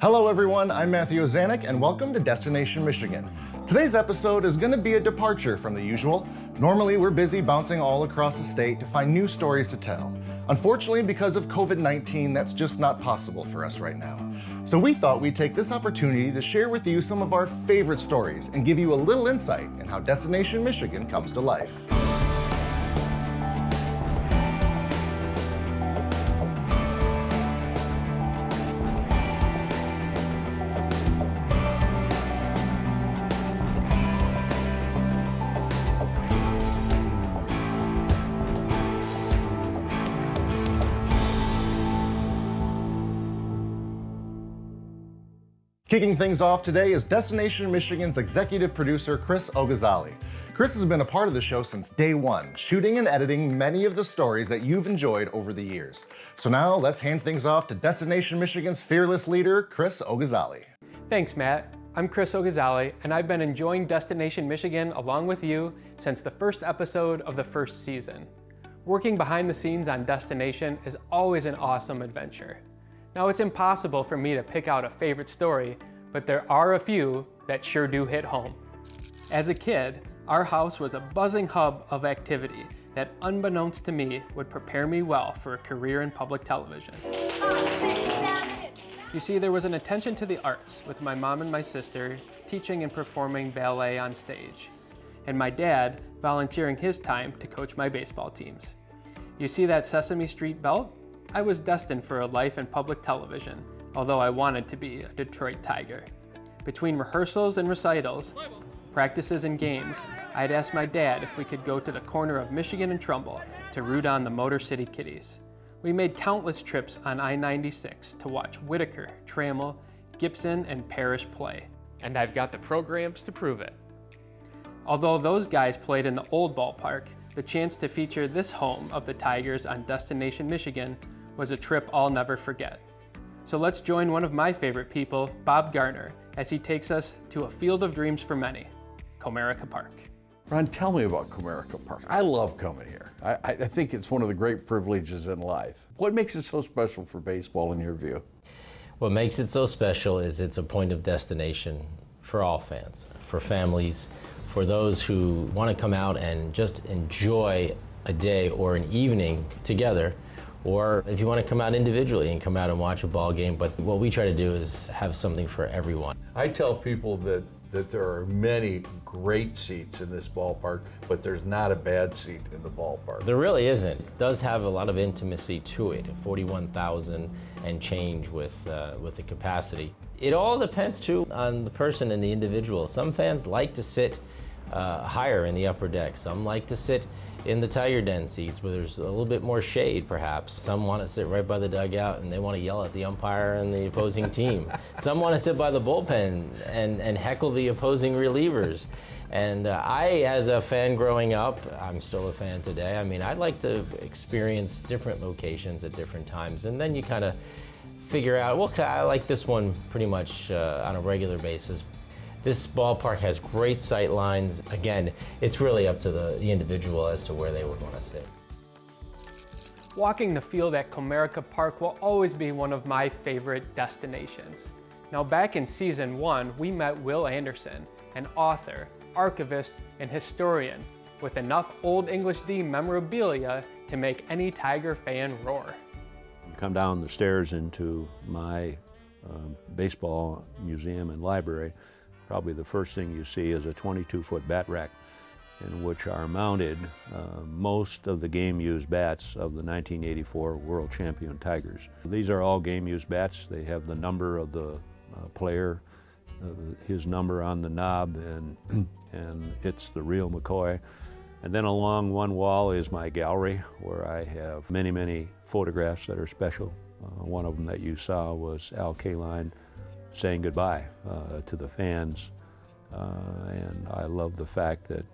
Hello everyone, I'm Matthew Ozanek and welcome to Destination Michigan. Today's episode is going to be a departure from the usual. Normally we're busy bouncing all across the state to find new stories to tell. Unfortunately, because of COVID-19, that's just not possible for us right now. So we thought we'd take this opportunity to share with you some of our favorite stories and give you a little insight in how Destination Michigan comes to life. Kicking things off today is Destination Michigan's executive producer, Chris Ogazali. Chris has been a part of the show since day one, shooting and editing many of the stories that you've enjoyed over the years. So now let's hand things off to Destination Michigan's fearless leader, Chris Ogazali. Thanks, Matt. I'm Chris Ogazali, and I've been enjoying Destination Michigan along with you since the first episode of the first season. Working behind the scenes on Destination is always an awesome adventure. Now, it's impossible for me to pick out a favorite story, but there are a few that sure do hit home. As a kid, our house was a buzzing hub of activity that, unbeknownst to me, would prepare me well for a career in public television. You see, there was an attention to the arts, with my mom and my sister teaching and performing ballet on stage, and my dad volunteering his time to coach my baseball teams. You see that Sesame Street belt? I was destined for a life in public television, although I wanted to be a Detroit Tiger. Between rehearsals and recitals, practices and games, I'd ask my dad if we could go to the corner of Michigan and Trumbull to root on the Motor City Kitties. We made countless trips on I-96 to watch Whitaker, Trammell, Gibson, and Parrish play. And I've got the programs to prove it. Although those guys played in the old ballpark, the chance to feature this home of the Tigers on Destination Michigan was a trip I'll never forget. So let's join one of my favorite people, Bob Garner, as he takes us to a field of dreams for many, Comerica Park. Ron, tell me about Comerica Park. I love coming here. I think it's one of the great privileges in life. What makes it so special for baseball in your view? What makes it so special is it's a point of destination for all fans, for families, for those who want to come out and just enjoy a day or an evening together, or if you want to come out individually and come out and watch a ball game. But what we try to do is have something for everyone. I tell people that there are many great seats in this ballpark, but there's not a bad seat in the ballpark. There really isn't. It does have a lot of intimacy to it, 41,000 and change with the capacity. It all depends too on the person and the individual. Some fans like to sit higher in the upper deck. Some like to sit in the Tiger Den seats where there's a little bit more shade perhaps. Some want to sit right by the dugout and they want to yell at the umpire and the opposing team. Some want to sit by the bullpen and heckle the opposing relievers. And I, as a fan growing up, I'm still a fan today, I mean, I'd like to experience different locations at different times, and then you kind of figure out, well, I like this one pretty much on a regular basis. This ballpark has great sight lines. Again, it's really up to the individual as to where they would want to sit. Walking the field at Comerica Park will always be one of my favorite destinations. Now, back in season 1, we met Will Anderson, an author, archivist, and historian, with enough Old English D memorabilia to make any Tiger fan roar. Come down the stairs into my baseball museum and library. Probably the first thing you see is a 22-foot bat rack in which are mounted most of the game-used bats of the 1984 World Champion Tigers. These are all game-used bats. They have the number of the player, his number on the knob, and it's the real McCoy. And then along one wall is my gallery where I have many, many photographs that are special. One of them that you saw was Al Kaline saying goodbye to the fans. And I love the fact that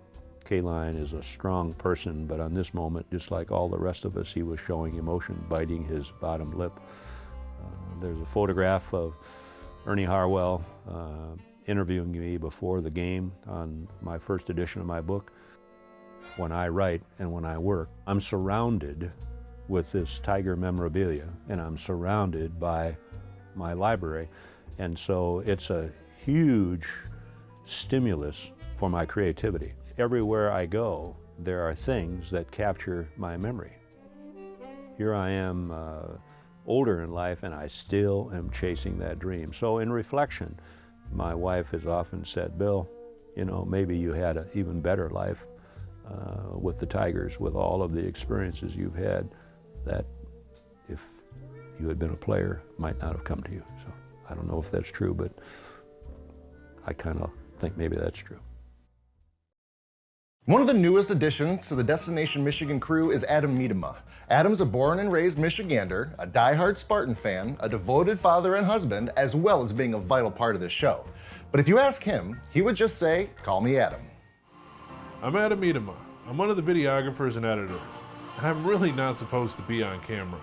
Kaline is a strong person, but on this moment, just like all the rest of us, he was showing emotion, biting his bottom lip. There's a photograph of Ernie Harwell interviewing me before the game on my first edition of my book. When I write and when I work, I'm surrounded with this Tiger memorabilia, and I'm surrounded by my library. And so it's a huge stimulus for my creativity. Everywhere I go, there are things that capture my memory. Here I am older in life and I still am chasing that dream. So in reflection, my wife has often said, Bill, you know, maybe you had an even better life with the Tigers, with all of the experiences you've had, that if you had been a player, might not have come to you. So I don't know if that's true, but I kind of think maybe that's true. One of the newest additions to the Destination Michigan crew is Adam Miedema. Adam's a born and raised Michigander, a diehard Spartan fan, a devoted father and husband, as well as being a vital part of this show. But if you ask him, he would just say, call me Adam. I'm Adam Miedema. I'm one of the videographers and editors, and I'm really not supposed to be on camera.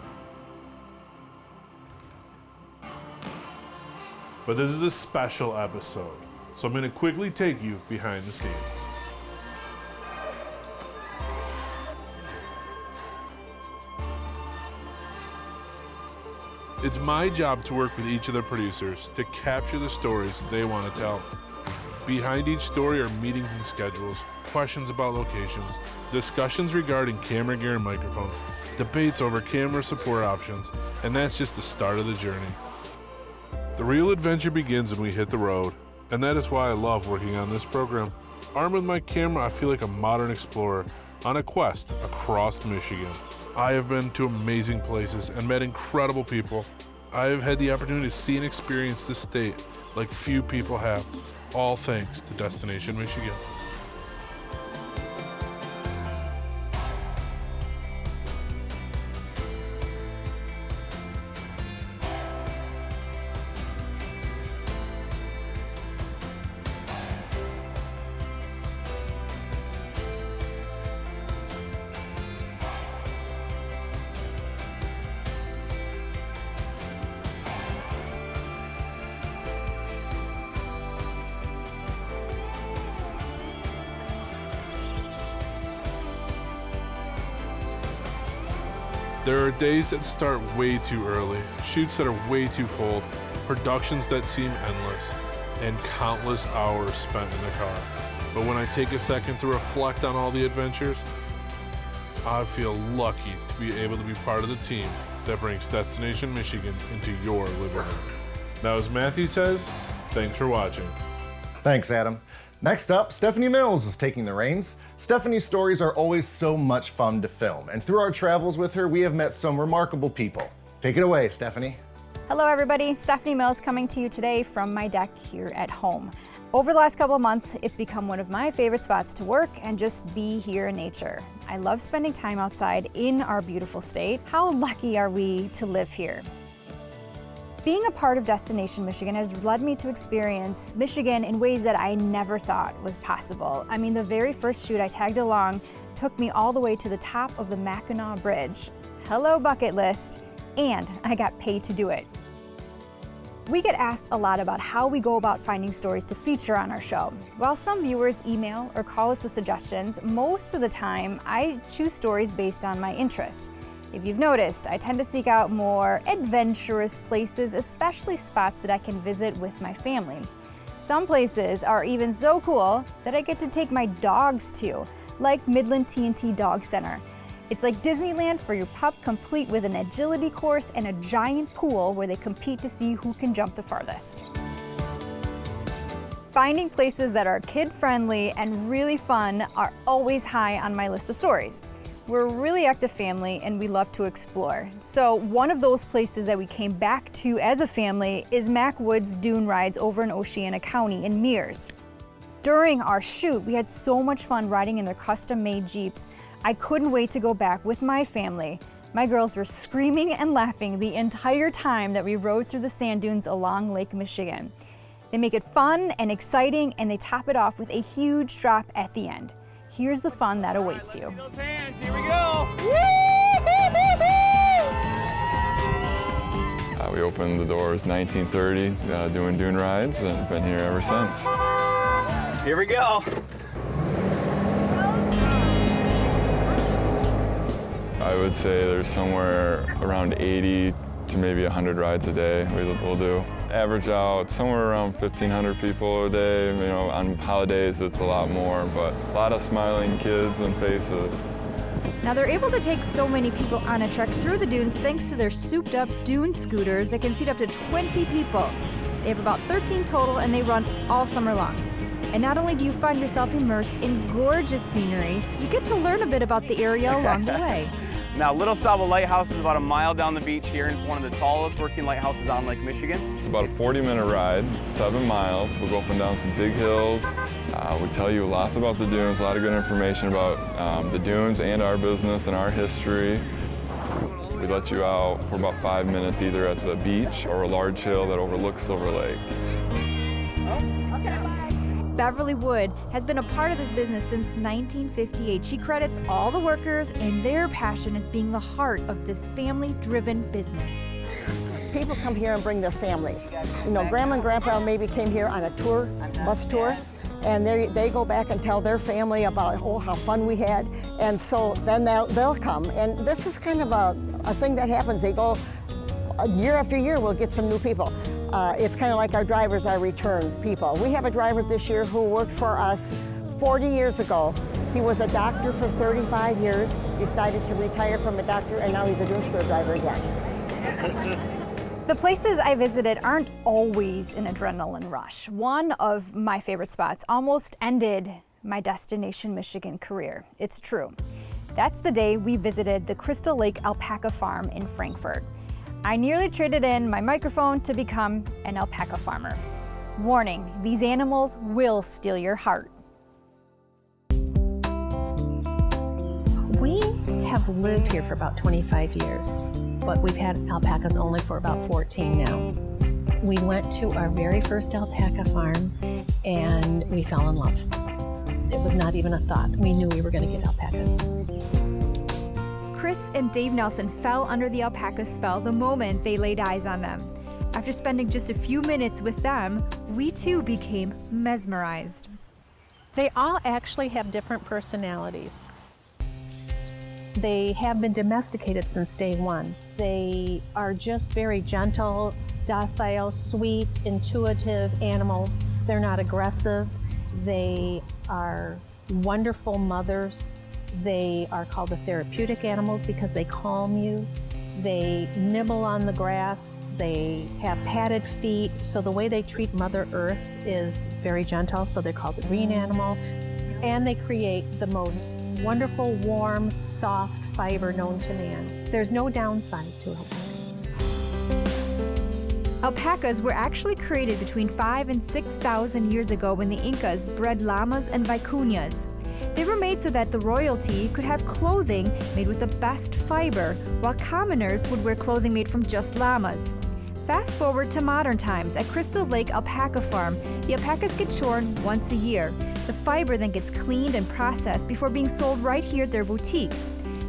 But this is a special episode, so I'm going to quickly take you behind the scenes. It's my job to work with each of the producers to capture the stories they want to tell. Behind each story are meetings and schedules, questions about locations, discussions regarding camera gear and microphones, debates over camera support options, and that's just the start of the journey. The real adventure begins when we hit the road, and that is why I love working on this program. Armed with my camera, I feel like a modern explorer on a quest across Michigan. I have been to amazing places and met incredible people. I have had the opportunity to see and experience this state like few people have, all thanks to Destination Michigan. There are days that start way too early, shoots that are way too cold, productions that seem endless, and countless hours spent in the car. But when I take a second to reflect on all the adventures, I feel lucky to be able to be part of the team that brings Destination Michigan into your living room. Now, as Matthew says, thanks for watching. Thanks, Adam. Next up, Stephanie Mills is taking the reins. Stephanie's stories are always so much fun to film, and through our travels with her, we have met some remarkable people. Take it away, Stephanie. Hello everybody, Stephanie Mills coming to you today from my deck here at home. Over the last couple of months, it's become one of my favorite spots to work and just be here in nature. I love spending time outside in our beautiful state. How lucky are we to live here? Being a part of Destination Michigan has led me to experience Michigan in ways that I never thought was possible. I mean, the very first shoot I tagged along took me all the way to the top of the Mackinac Bridge. Hello, bucket list, and I got paid to do it. We get asked a lot about how we go about finding stories to feature on our show. While some viewers email or call us with suggestions, most of the time I choose stories based on my interest. If you've noticed, I tend to seek out more adventurous places, especially spots that I can visit with my family. Some places are even so cool that I get to take my dogs to, like Midland T&T Dog Center. It's like Disneyland for your pup, complete with an agility course and a giant pool where they compete to see who can jump the farthest. Finding places that are kid-friendly and really fun are always high on my list of stories. We're a really active family and we love to explore. So one of those places that we came back to as a family is Mac Wood's Dune rides over in Oceana County in Mears. During our shoot, we had so much fun riding in their custom-made Jeeps. I couldn't wait to go back with my family. My girls were screaming and laughing the entire time that we rode through the sand dunes along Lake Michigan. They make it fun and exciting, and they top it off with a huge drop at the end. Here's the fun that awaits you. Those hands, here we go. We opened the doors 1930 doing dune rides and been here ever since. Here we go. I would say there's somewhere around 80 to maybe 100 rides a day we'll do. average out somewhere around 1,500 people a day. You know, on holidays it's a lot more, but a lot of smiling kids and faces. Now they're able to take so many people on a trek through the dunes thanks to their souped up dune scooters that can seat up to 20 people. They have about 13 total and they run all summer long. And not only do you find yourself immersed in gorgeous scenery, you get to learn a bit about the area along the way. Now, Little Saba Lighthouse is about a mile down the beach here, and it's one of the tallest working lighthouses on Lake Michigan. It's about a 40-minute ride. It's 7 miles. We'll go up and down some big hills. We tell you lots about the dunes, a lot of good information about the dunes and our business and our history. We let you out for about 5 minutes either at the beach or a large hill that overlooks Silver Lake. Beverly Wood has been a part of this business since 1958. She credits all the workers and their passion as being the heart of this family-driven business. People come here and bring their families. You know, Grandma and Grandpa maybe came here on a tour, bus tour, and they go back and tell their family about, oh, how fun we had. And so then they'll come. And this is kind of a thing that happens. They go, year after year, we'll get some new people. It's kind of like our drivers, our return people. We have a driver this year who worked for us 40 years ago. He was a doctor for 35 years, decided to retire from a doctor, and now he's a dune scooter driver again. The places I visited aren't always an adrenaline rush. One of my favorite spots almost ended my Destination Michigan career. It's true. That's the day we visited the Crystal Lake Alpaca Farm in Frankfort. I nearly traded in my microphone to become an alpaca farmer. Warning, these animals will steal your heart. We have lived here for about 25 years, but we've had alpacas only for about 14 now. We went to our very first alpaca farm and we fell in love. It was not even a thought. We knew we were going to get alpacas. Chris and Dave Nelson fell under the alpaca spell the moment they laid eyes on them. After spending just a few minutes with them, we too became mesmerized. They all actually have different personalities. They have been domesticated since day one. They are just very gentle, docile, sweet, intuitive animals. They're not aggressive. They are wonderful mothers. They are called the therapeutic animals because they calm you. They nibble on the grass. They have padded feet. So the way they treat Mother Earth is very gentle, so they're called the green animal. And they create the most wonderful, warm, soft fiber known to man. There's no downside to alpacas. Alpacas were actually created between 5,000 and 6,000 years ago when the Incas bred llamas and vicuñas. They were made so that the royalty could have clothing made with the best fiber, while commoners would wear clothing made from just llamas. Fast forward to modern times. At Crystal Lake Alpaca Farm, the alpacas get shorn once a year. The fiber then gets cleaned and processed before being sold right here at their boutique.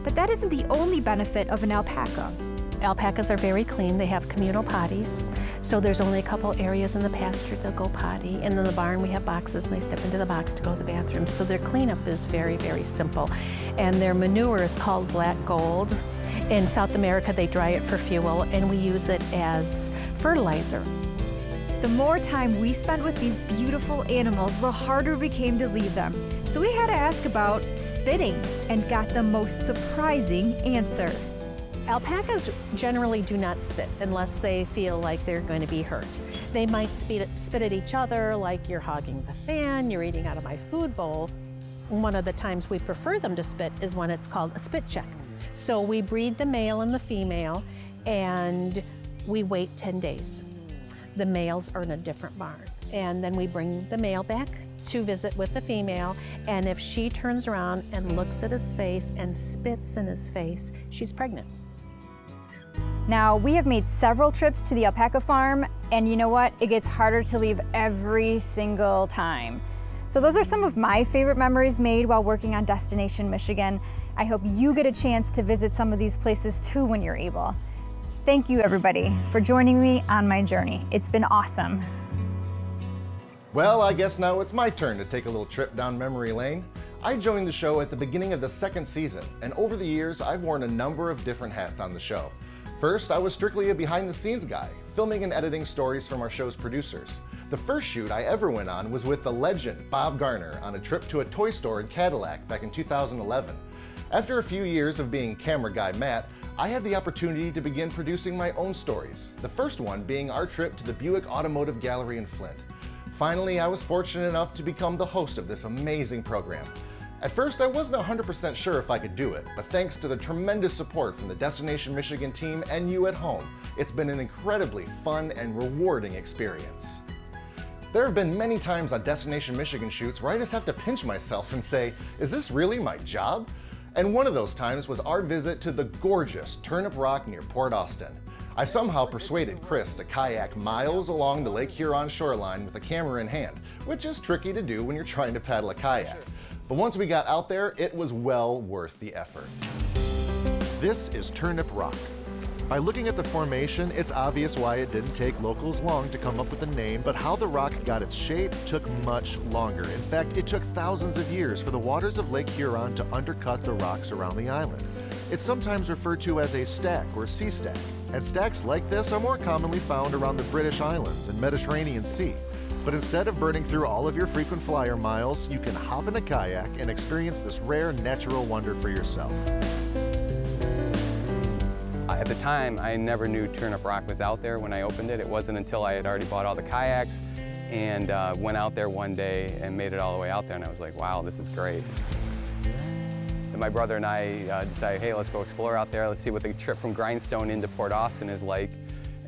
But that isn't the only benefit of an alpaca. Alpacas are very clean. They have communal potties. So there's only a couple areas in the pasture they'll go potty. And in the barn we have boxes and they step into the box to go to the bathroom. So their cleanup is very, very simple. And their manure is called black gold. In South America they dry it for fuel and we use it as fertilizer. The more time we spent with these beautiful animals, the harder it became to leave them. So we had to ask about spitting and got the most surprising answer. Alpacas generally do not spit unless they feel like they're going to be hurt. They might spit at each other like you're hogging the fan, you're eating out of my food bowl. One of the times we prefer them to spit is when it's called a spit check. So we breed the male and the female and we wait 10 days. The males are in a different barn. And then we bring the male back to visit with the female, and if she turns around and looks at his face and spits in his face, she's pregnant. Now, we have made several trips to the alpaca farm, and you know what? It gets harder to leave every single time. So those are some of my favorite memories made while working on Destination Michigan. I hope you get a chance to visit some of these places too when you're able. Thank you, everybody, for joining me on my journey. It's been awesome. Well, I guess now it's my turn to take a little trip down memory lane. I joined the show at the beginning of the second season, and over the years, I've worn a number of different hats on the show. First, I was strictly a behind-the-scenes guy, filming and editing stories from our show's producers. The first shoot I ever went on was with the legend Bob Garner on a trip to a toy store in Cadillac back in 2011. After a few years of being camera guy Matt, I had the opportunity to begin producing my own stories, the first one being our trip to the Buick Automotive Gallery in Flint. Finally, I was fortunate enough to become the host of this amazing program. At first, I wasn't 100% sure if I could do it, but thanks to the tremendous support from the Destination Michigan team and you at home, it's been an incredibly fun and rewarding experience. There have been many times on Destination Michigan shoots where I just have to pinch myself and say, is this really my job? And one of those times was our visit to the gorgeous Turnip Rock near Port Austin. I somehow persuaded Chris to kayak miles along the Lake Huron shoreline with a camera in hand, which is tricky to do when you're trying to paddle a kayak. But once we got out there, it was well worth the effort. This is Turnip Rock. By looking at the formation, it's obvious why it didn't take locals long to come up with a name, but how the rock got its shape took much longer. In fact, it took thousands of years for the waters of Lake Huron to undercut the rocks around the island. It's sometimes referred to as a stack or sea stack, and stacks like this are more commonly found around the British Islands and Mediterranean Sea. But instead of burning through all of your frequent flyer miles, you can hop in a kayak and experience this rare natural wonder for yourself. At the time, I never knew Turnip Rock was out there when I opened it. It wasn't until I had already bought all the kayaks and went out there one day and made it all the way out there, and I was like, wow, this is great. And my brother and I decided, hey, let's go explore out there. Let's see what the trip from Grindstone into Port Austin is like.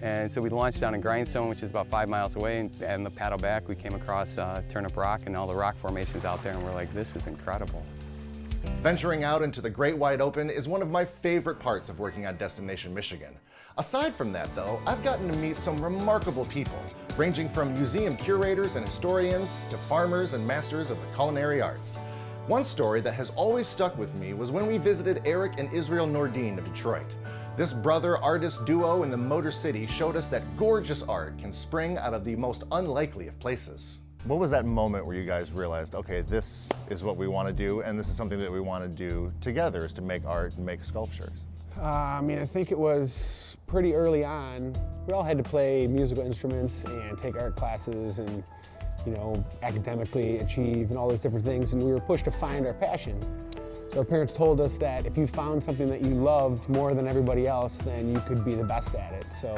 And so we launched down in Grindstone, which is about 5 miles away, and the paddle back, we came across Turnip Rock and all the rock formations out there, and we're like, this is incredible. Venturing out into the great wide open is one of my favorite parts of working on Destination Michigan. Aside from that though, I've gotten to meet some remarkable people, ranging from museum curators and historians to farmers and masters of the culinary arts. One story that has always stuck with me was when we visited Eric and Israel Nordin of Detroit. This brother-artist duo in the Motor City showed us that gorgeous art can spring out of the most unlikely of places. What was that moment where you guys realized, okay, this is what we want to do, and this is something that we want to do together, is to make art and make sculptures? I think it was pretty early on. We all had to play musical instruments and take art classes and, academically achieve and all those different things, and we were pushed to find our passion. So our parents told us that if you found something that you loved more than everybody else, then you could be the best at it. So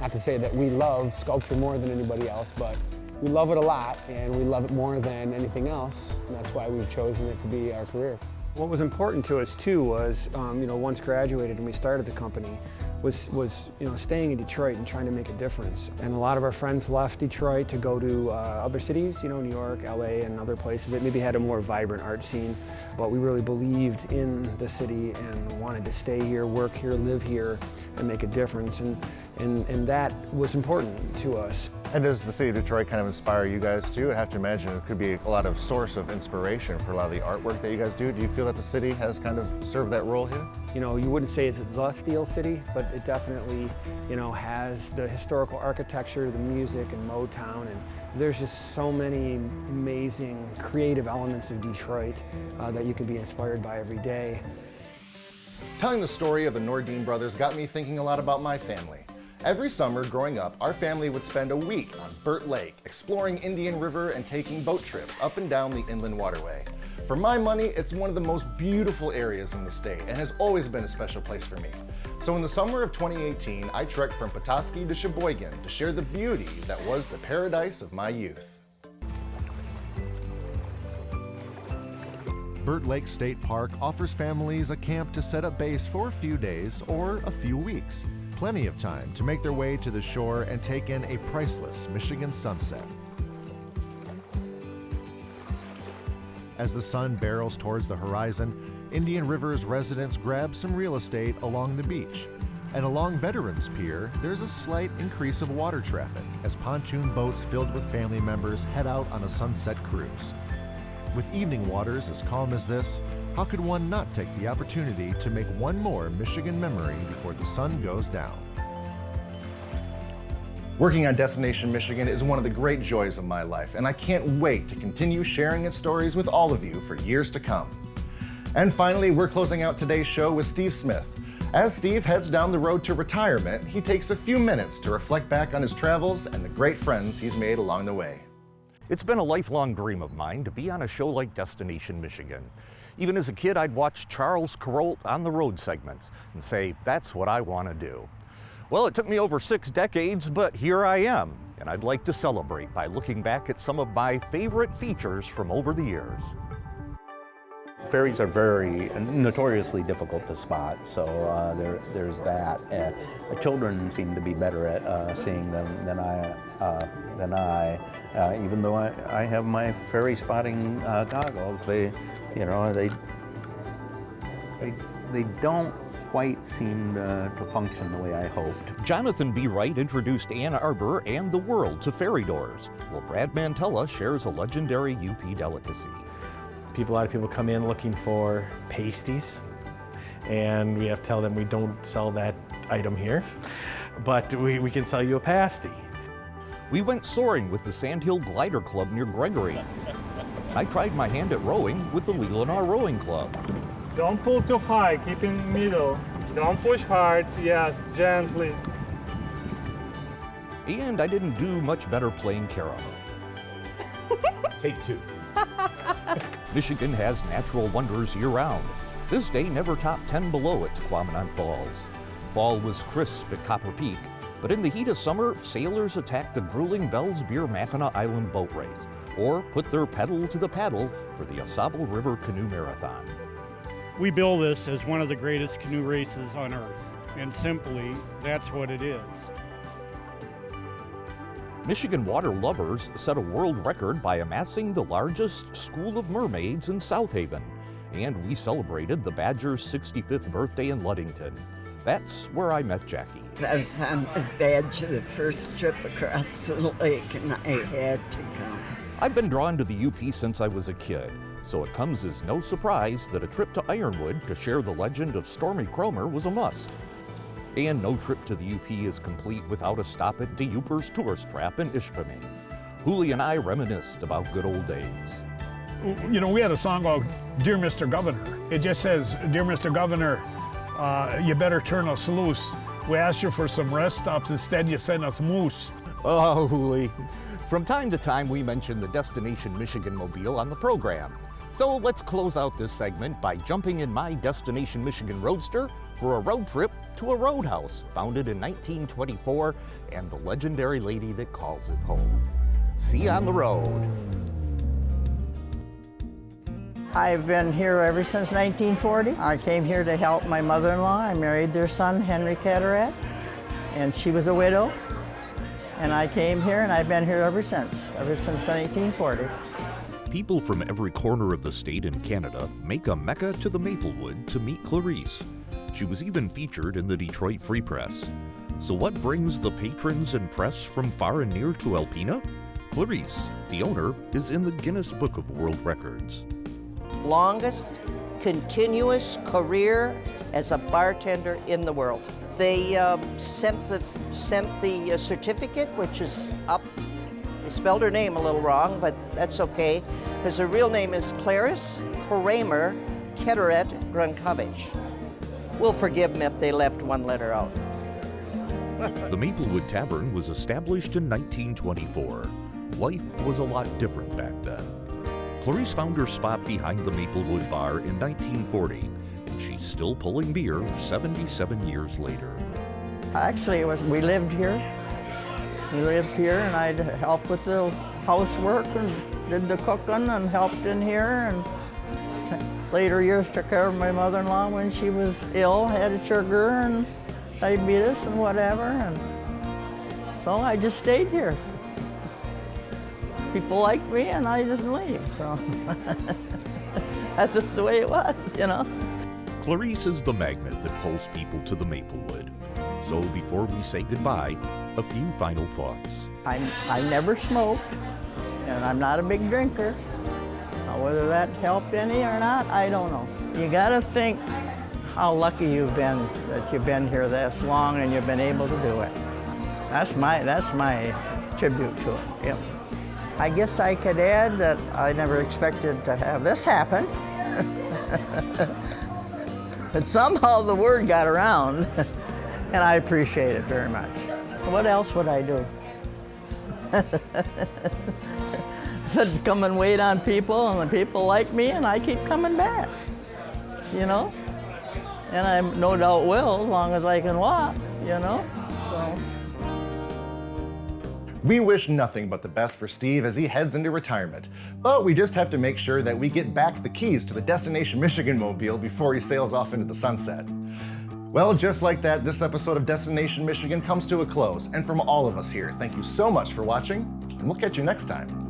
not to say that we love sculpture more than anybody else, but we love it a lot, and we love it more than anything else, and that's why we've chosen it to be our career. What was important to us too was, once graduated and we started the company, was staying in Detroit and trying to make a difference. And a lot of our friends left Detroit to go to other cities, New York, LA, and other places that maybe had a more vibrant art scene. But we really believed in the city and wanted to stay here, work here, live here, and make a difference. And that was important to us. And does the city of Detroit kind of inspire you guys too? I have to imagine it could be a lot of source of inspiration for a lot of the artwork that you guys do. Do you feel that the city has kind of served that role here? You wouldn't say it's the steel city, but it definitely, has the historical architecture, the music, and Motown, and there's just so many amazing creative elements of Detroit that you can be inspired by every day. Telling the story of the Nordin brothers got me thinking a lot about my family. Every summer growing up, our family would spend a week on Burt Lake, exploring Indian River and taking boat trips up and down the inland waterway. For my money, it's one of the most beautiful areas in the state and has always been a special place for me. So in the summer of 2018, I trekked from Petoskey to Sheboygan to share the beauty that was the paradise of my youth. Burt Lake State Park offers families a camp to set up base for a few days or a few weeks. Plenty of time to make their way to the shore and take in a priceless Michigan sunset. As the sun barrels towards the horizon, Indian River's residents grab some real estate along the beach. And along Veterans Pier, there's a slight increase of water traffic as pontoon boats filled with family members head out on a sunset cruise. With evening waters as calm as this, how could one not take the opportunity to make one more Michigan memory before the sun goes down? Working on Destination Michigan is one of the great joys of my life, and I can't wait to continue sharing its stories with all of you for years to come. And finally, we're closing out today's show with Steve Smith. As Steve heads down the road to retirement, he takes a few minutes to reflect back on his travels and the great friends he's made along the way. It's been a lifelong dream of mine to be on a show like Destination Michigan. Even as a kid, I'd watch Charles Kuralt on the road segments and say, that's what I want to do. Well, it took me over 6 decades, but here I am, and I'd like to celebrate by looking back at some of my favorite features from over the years. Ferries are very notoriously difficult to spot, so there's that. Children seem to be better at seeing them than I. Even though I have my ferry spotting goggles, they don't quite seem to function the way I hoped. Jonathan B. Wright introduced Ann Arbor and the world to ferry doors, while Brad Mantella shares a legendary UP delicacy. A lot of people come in looking for pasties, and we have to tell them we don't sell that item here, but we can sell you a pasty. We went soaring with the Sandhill Glider Club near Gregory. I tried my hand at rowing with the Leelanau Rowing Club. Don't pull too high, keep in the middle. Don't push hard, yes, gently. And I didn't do much better playing Carol. Take 2. Michigan has natural wonders year-round. This day never topped 10 below at Tequamanon Falls. Fall was crisp at Copper Peak, but in the heat of summer, sailors attacked the grueling Bell's Beer Mackinac Island boat race, or put their pedal to the paddle for the Ausable River Canoe Marathon. We bill this as one of the greatest canoe races on earth, and simply, that's what it is. Michigan water lovers set a world record by amassing the largest school of mermaids in South Haven, and we celebrated the Badger's 65th birthday in Ludington. That's where I met Jackie. I was on the Badger the first trip across the lake, and I had to come. I've been drawn to the UP since I was a kid, so it comes as no surprise that a trip to Ironwood to share the legend of Stormy Cromer was a must. And no trip to the UP is complete without a stop at DeUper's Tourist Trap in Ishpeming. Hooli and I reminisced about good old days. You know, we had a song called Dear Mr. Governor. It just says, Dear Mr. Governor, you better turn us loose. We asked you for some rest stops, instead you sent us moose. Oh, Hooli. From time to time, we mention the Destination Michigan mobile on the program. So let's close out this segment by jumping in my Destination Michigan Roadster for a road trip to a roadhouse founded in 1924 and the legendary lady that calls it home. See you on the road. I've been here ever since 1940. I came here to help my mother-in-law. I married their son, Henry Catterat, and she was a widow. And I came here, and I've been here ever since 1940. People from every corner of the state and Canada make a mecca to the Maplewood to meet Clarice. She was even featured in the Detroit Free Press. So what brings the patrons and press from far and near to Alpena? Clarice, the owner, is in the Guinness Book of World Records. Longest continuous career as a bartender in the world. They sent the certificate, which is up. They spelled her name a little wrong, but that's okay, because her real name is Clarice Kramer Catterat Grunkovich. We'll forgive them if they left one letter out. The Maplewood Tavern was established in 1924. Life was a lot different back then. Clarice found her spot behind the Maplewood Bar in 1940, and she's still pulling beer 77 years later. Actually, we lived here. We lived here, and I'd help with the housework and did the cooking and helped in here. And later years took care of my mother-in-law when she was ill, had sugar and diabetes and whatever. And so I just stayed here. People liked me, and I didn't leave. So that's just the way it was, you know. Clarice is the magnet that pulls people to the Maplewood. So before we say goodbye, a few final thoughts. I never smoked, and I'm not a big drinker. Now, whether that helped any or not, I don't know. You gotta think how lucky you've been that you've been here this long and you've been able to do it. That's my tribute to it. Yep. I guess I could add that I never expected to have this happen. But somehow the word got around, and I appreciate it very much. What else would I do? Said come and wait on people, and the people like me, and I keep coming back, you know? And I no doubt will, as long as I can walk, you know? So. We wish nothing but the best for Steve as he heads into retirement, but we just have to make sure that we get back the keys to the Destination Michigan mobile before he sails off into the sunset. Well, just like that, this episode of Destination Michigan comes to a close, and from all of us here, thank you so much for watching, and we'll catch you next time.